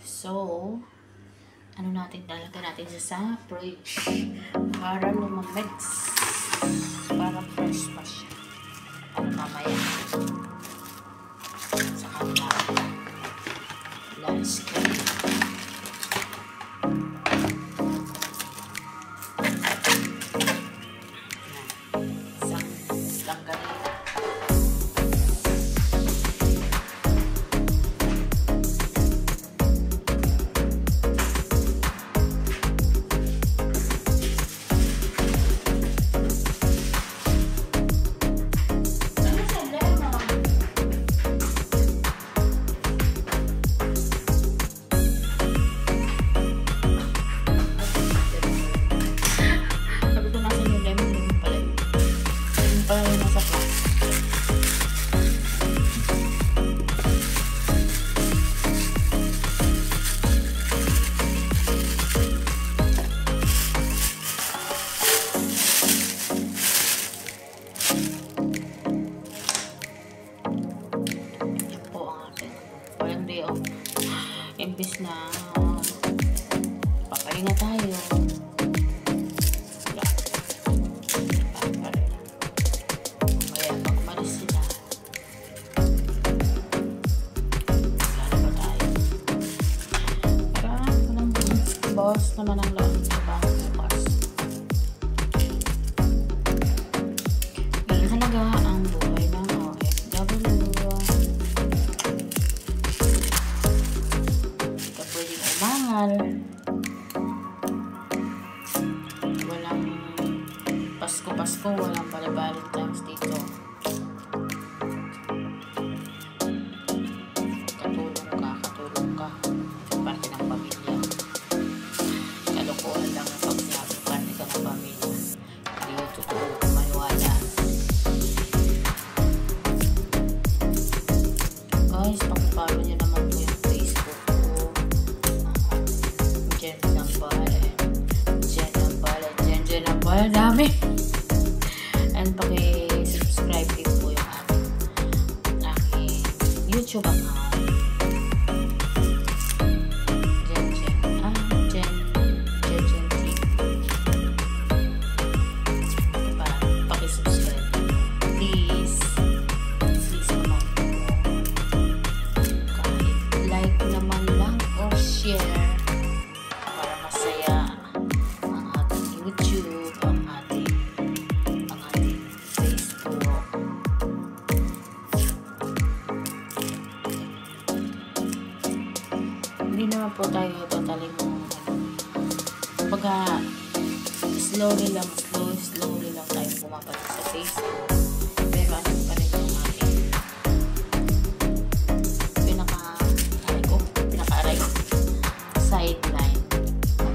So, ano natin, talaga natin sa fridge para lumamig, para fresh pa siya. At mamaya sa kanila lunch cream. Isang ganito. Imbis na papahinga tayo, mamaya pag umalis sila, lalaba tayo para walang bawas naman ang loob sa bahay bukas. Ganun talaga ang buhay ng OFW. Walang Pasko, walang Valentine's dito. Katulong ka. Parte ng pamilya. Kalokohan lang ang pagsabi, parte ka ng pamilya. Hindi yung totoo, maniwala. Guys, pakipalo nyo naman po yung Facebook ko. Dami. And paki-subscribe din po yung aking YouTube account. Jen TV. Diba? Paki-subscribe. Please naman po. Kahit like naman lang or share para masaya ang ating YouTube, ang ating Facebook. Hindi naman po tayo totally pagka slowly lang tayo pumapalit sa Facebook, pero ano pa rin yung ating pinaka-aray sideline na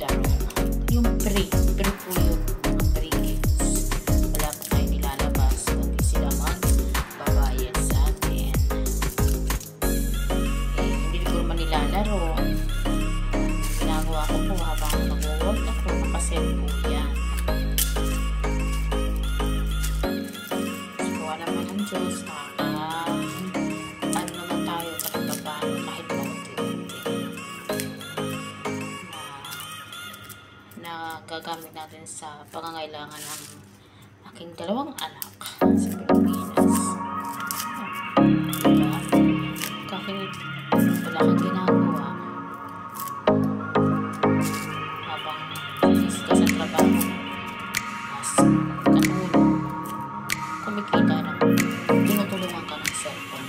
laro. Yung pre po yun, ang pre-games. Wala pa tayo nilalabas, kundi sila magbabayad sa atin. Hindi ko naman nilalaro. Ginagawa ko po habang nag-work ako, nakasend po yan. Kuha naman ng Diyos, ano naman tayo kahit maunti-unti na gagamit natin sa pangangailangan ng aking dalawang anak sa Pilipinas. Diba? Kahit wala kang ginagawa habang inis ka sa trabaho, mas katulong, kumikita na tinutulungan ka ng cellphone.